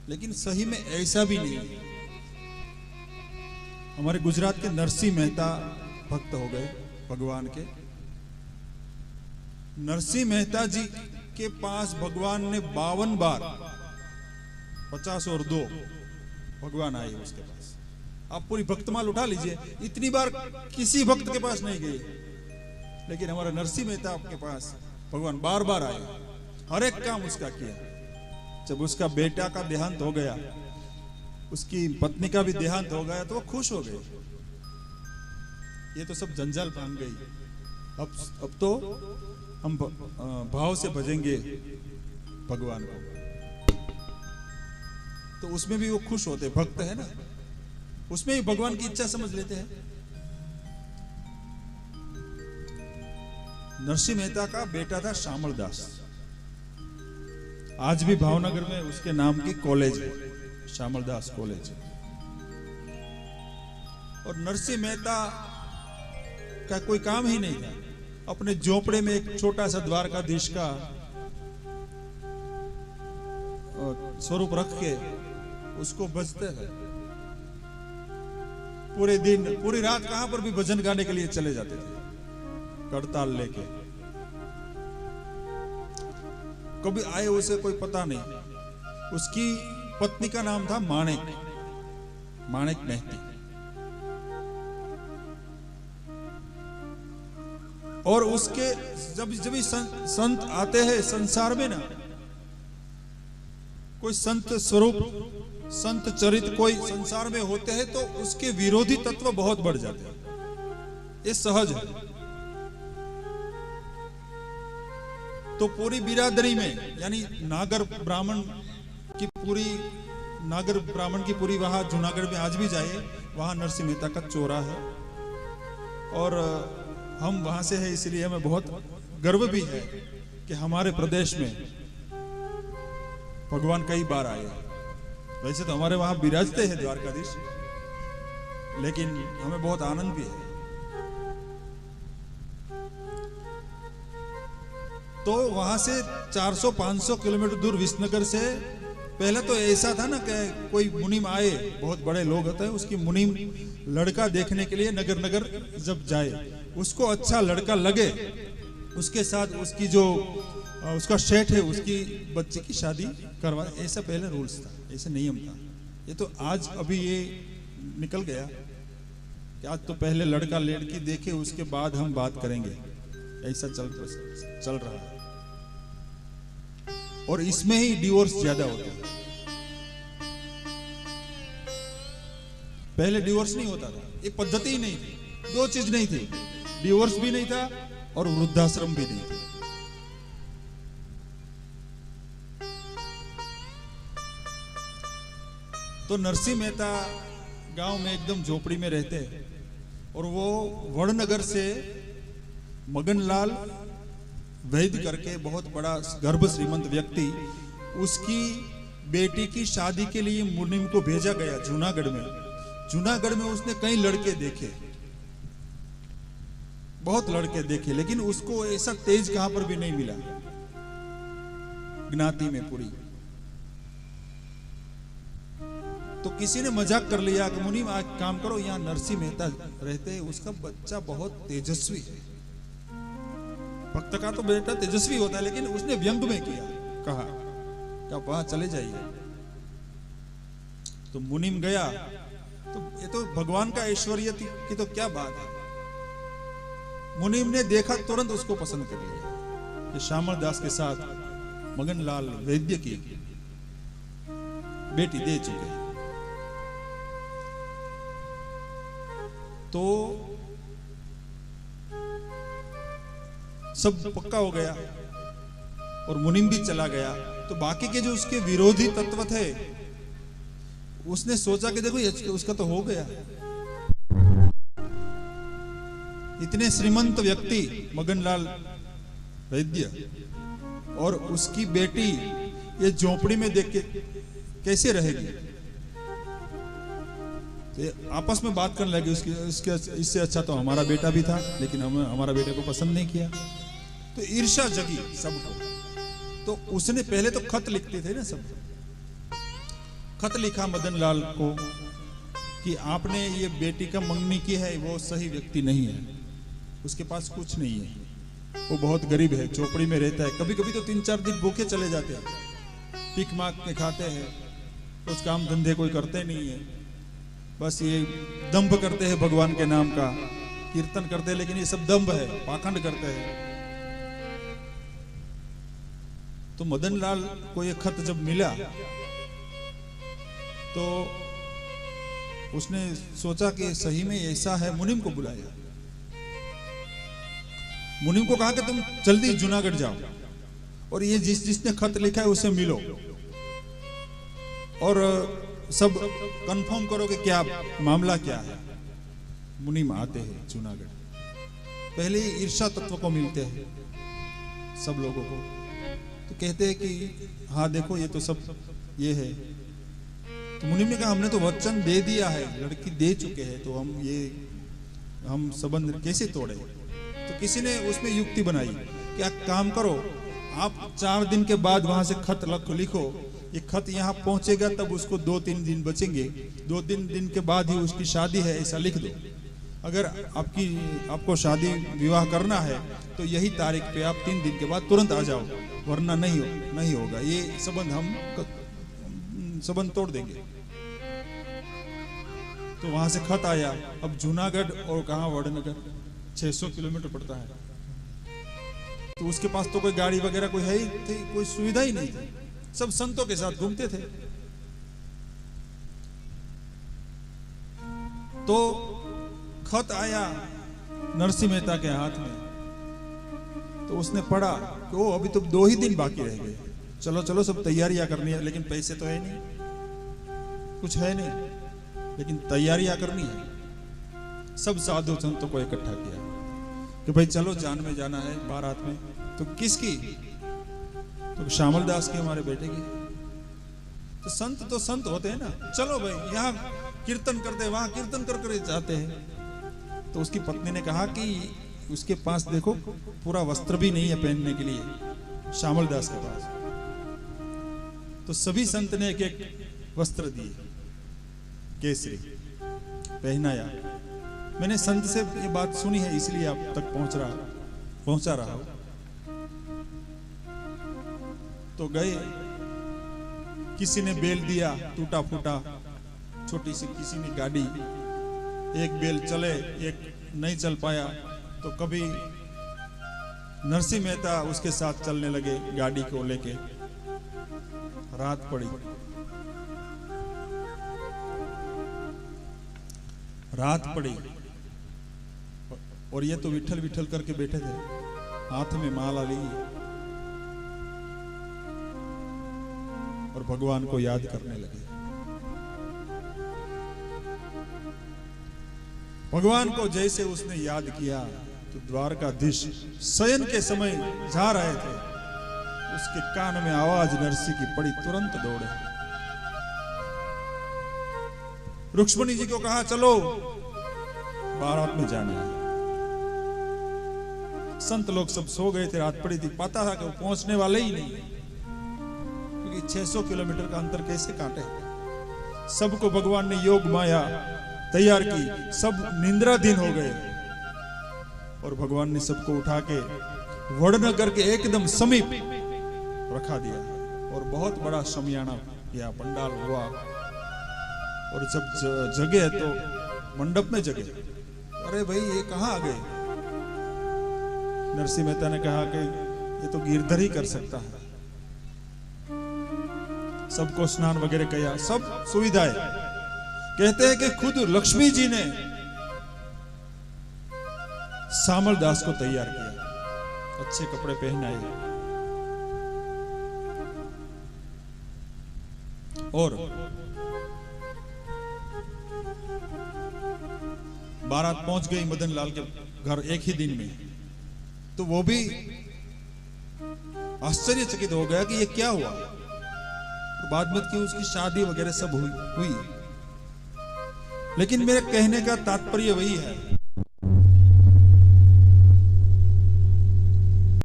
लेकिन सही में ऐसा भी नहीं है। हमारे गुजरात के नरसिंह मेहता भक्त हो गए भगवान के। नरसिंह मेहता जी के पास भगवान ने 52 बार, 50 और 2 भगवान आए उसके पास। आप पूरी भक्तमाल उठा लीजिए, इतनी बार किसी भक्त के पास नहीं गए, लेकिन हमारा नरसिंह मेहता के पास भगवान बार बार आए, हर एक काम उसका किया। जब उसका बेटा का देहांत हो गया, उसकी पत्नी का भी देहांत हो गया, तो वो खुश हो गए। ये तो सब जंजाल भांग गई, अब तो हम भाव से भजेंगे भगवान को। तो उसमें भी वो खुश होते, भक्त है ना, उसमें भी भगवान की इच्छा समझ लेते हैं। नरसिंह मेहता का बेटा था श्यामल दास। आज भी भावनगर में उसके नाम की कॉलेज है, श्यामल दास कॉलेज। और नरसिंह मेहता का कोई काम ही नहीं था। अपने झोपड़े में एक छोटा सा द्वारकाधीश का स्वरूप रख के उसको भजते हैं। पूरे दिन पूरी रात कहां पर भी भजन गाने के लिए चले जाते थे, करताल लेके। कभी आए उसे कोई पता नहीं। उसकी पत्नी का नाम था माणिक मेहती। और उसके जब संत आते हैं संसार में ना, कोई संत स्वरूप, संत चरित कोई संसार में होते हैं, तो उसके विरोधी तत्व बहुत बढ़ जाते हैं। ये सहज है। तो पूरी बिरादरी में, यानी नागर ब्राह्मण की पूरी वहां जूनागढ़ में आज भी जाए, वहां नरसिंह मेहता का चौरा है। और हम वहां से हैं, इसलिए हमें बहुत गर्व भी है कि हमारे प्रदेश में भगवान कई बार आए। वैसे तो हमारे वहां विराजते हैं द्वारकाधीश, लेकिन हमें बहुत आनंद भी है। तो वहां से 400-500 किलोमीटर दूर विसनगर से, पहले तो ऐसा था ना कि कोई मुनीम आए, बहुत बड़े लोग होते हैं, उसकी मुनीम लड़का देखने के लिए नगर नगर जब जाए, उसको अच्छा लड़का लगे, उसके साथ उसकी जो उसका सेठ है, उसकी बच्चे की शादी करवा। ऐसा पहले रूल्स था, ऐसा नियम था। ये तो आज अभी ये निकल गया कि आज तो पहले लड़का लड़की देखे, उसके बाद हम बात करेंगे। ऐसा चल रहा है। और इसमें ही डिवोर्स ज्यादा होता है। पहले डिवोर्स नहीं होता था, ये पद्धति ही नहीं थी। 2 चीज नहीं थी, डिवोर्स भी नहीं था और वृद्धाश्रम भी नहीं था। तो नरसिंह मेहता गांव में एकदम झोपड़ी में रहते हैं, और वो वड़नगर से मगनलाल वैद्य करके बहुत बड़ा गर्भ श्रीमंत व्यक्ति, उसकी बेटी की शादी के लिए मुनीम को भेजा गया जूनागढ़ में। जूनागढ़ में उसने कई लड़के देखे, बहुत लड़के देखे, लेकिन उसको ऐसा तेज कहां पर भी नहीं मिला ज्ञाति में पूरी। तो किसी ने मजाक कर लिया कि मुनीम आज काम करो, यहाँ नरसिंह मेहता रहते हैं, उसका बच्चा बहुत तेजस्वी है। भक्त का तो बेटा तेजस्वी होता है, लेकिन उसने व्यंग में किया, कहा कि आप वहां चले जाइए। तो मुनीम गया, तो ये तो भगवान का ऐश्वर्य की तो क्या बात है। मुनीम ने देखा, तुरंत उसको पसंद कर लिया कि श्यामल दास के साथ मगनलाल वैद्य की बेटी दे चुके। तो सब पक्का हो गया और मुनीम भी चला गया। तो बाकी के जो उसके विरोधी तत्व थे, उसने सोचा कि देखो उसका तो हो गया। इतने श्रीमंत व्यक्ति मगनलाल वैद्य और उसकी बेटी ये झोपड़ी में देख के कैसे रहेगी। तो आपस में बात करने लगे, इससे अच्छा तो हमारा बेटा भी था, लेकिन हमारा बेटे को पसंद नहीं किया। तो ईर्ष्या जगी सबको। तो उसने पहले तो खत लिखते थे ना सब, खत लिखा मदन लाल को कि आपने ये बेटी का मंगनी की है, वो सही व्यक्ति नहीं है, उसके पास कुछ नहीं है, वो बहुत गरीब है, चौपड़ी में रहता है, कभी कभी तो 3-4 दिन भूखे चले जाते हैं, भीख मांग के खाते हैं, कुछ काम धंधे कोई करते नहीं है, बस ये दंभ करते हैं भगवान के नाम का, कीर्तन करते हैं, लेकिन ये सब दंभ है, पाखंड करते हैं। तो मदन लाल को ये खत जब मिला तो उसने सोचा कि सही में ऐसा है, मुनीम को बुलाया, मुनीम को कहा कि तुम जल्दी जूनागढ़ जाओ और ये जिसने खत लिखा है उससे मिलो और सब कंफर्म करो कि क्या मामला क्या है। मुनीम आते हैं जूनागढ़, पहले ईर्षा तत्व को मिलते हैं सब लोगों को, तो कहते हैं कि हाँ देखो ये तो सब ये है। तो मुनीम ने कहा हमने तो वचन दे दिया है, लड़की दे चुके हैं, तो हम संबंध कैसे तोड़े। तो किसी ने उसमें युक्ति बनाई कि आप काम करो, आप 4 दिन के बाद वहां से खत लिखो, ये खत यहाँ पहुंचेगा तब उसको 2-3 दिन बचेंगे, 2-3 दिन के बाद ही उसकी शादी है ऐसा लिख दो। अगर आपको शादी विवाह करना है तो यही तारीख पे आप 3 दिन के बाद तुरंत आ जाओ, वरना नहीं होगा, ये संबंध तोड़ देंगे। तो वहां से खत आया। अब जूनागढ़ और कहाँ वड़नगर 600 किलोमीटर पड़ता है, तो उसके पास तो कोई गाड़ी वगैरह कोई है ही थी, कोई सुविधा ही नहीं थी, सब संतों के साथ घूमते थे। तो खत आया नरसिंह मेहता के हाथ में, तो उसने पढ़ा कि वो अभी तो 2 ही दिन बाकी रह गए, चलो सब तैयारियां करनी है, लेकिन पैसे तो है नहीं, कुछ है नहीं, लेकिन तैयारियां करनी है। सब साधु संतों को इकट्ठा किया कि भाई चलो जान में जाना है बारात में। तो किसकी? तो श्यामल दास की, हमारे बेटे की। तो संत होते हैं ना, चलो भाई यहाँ कीर्तन करते, वहां कीर्तन कर जाते हैं। तो उसकी पत्नी ने कहा कि उसके पास देखो पूरा वस्त्र भी नहीं है पहनने के लिए, श्यामल दास के पास। तो सभी संत ने एक वस्त्र दिए, केसरी पहनाया। मैंने संत से ये बात सुनी है, इसलिए आप तक पहुंचा रहा हूं। तो गए, किसी ने बेल दिया टूटा फूटा, छोटी सी किसी ने गाड़ी, एक बेल चले एक नहीं चल पाया, तो कभी नरसिंह मेहता उसके साथ चलने लगे गाड़ी को लेके। रात पड़ी और ये तो विठल विठल करके बैठे थे, हाथ में माला ली और भगवान को याद करने लगे। भगवान को जैसे उसने याद किया तो द्वारकाधीश शयन के समय जा रहे थे, उसके कान में आवाज नरसिंह की पड़ी, तुरंत दौड़े, रुक्ष्मणी जी को कहा चलो बारात में जाना है। संत लोग सब सो गए थे, रात पड़ी थी, पता था कि वो पहुंचने वाले ही नहीं, क्योंकि 600 किलोमीटर का अंतर कैसे काटे। सबको भगवान ने योग माया तैयार की, सब निंद्राधीन हो गए और भगवान ने सबको उठा के वड़नगर के एकदम समीप रखा दिया और बहुत बड़ा शमियाना किया, पंडाल हुआ। और जब जगे तो मंडप में जगे, अरे भाई ये कहाँ आ गए? नरसिंह मेहता ने कहा कि ये तो गिरधर ही कर सकता है। सबको स्नान वगैरह किया, सब सुविधाएं। कहते हैं कि खुद लक्ष्मी जी ने श्यामल दास को तैयार किया, अच्छे कपड़े पहनाए और बारात पहुंच गई मदन लाल के घर एक ही दिन में। तो वो भी आश्चर्यचकित हो गया कि ये क्या हुआ। तो बाद में की उसकी शादी वगैरह सब हुई। लेकिन मेरे कहने का तात्पर्य वही है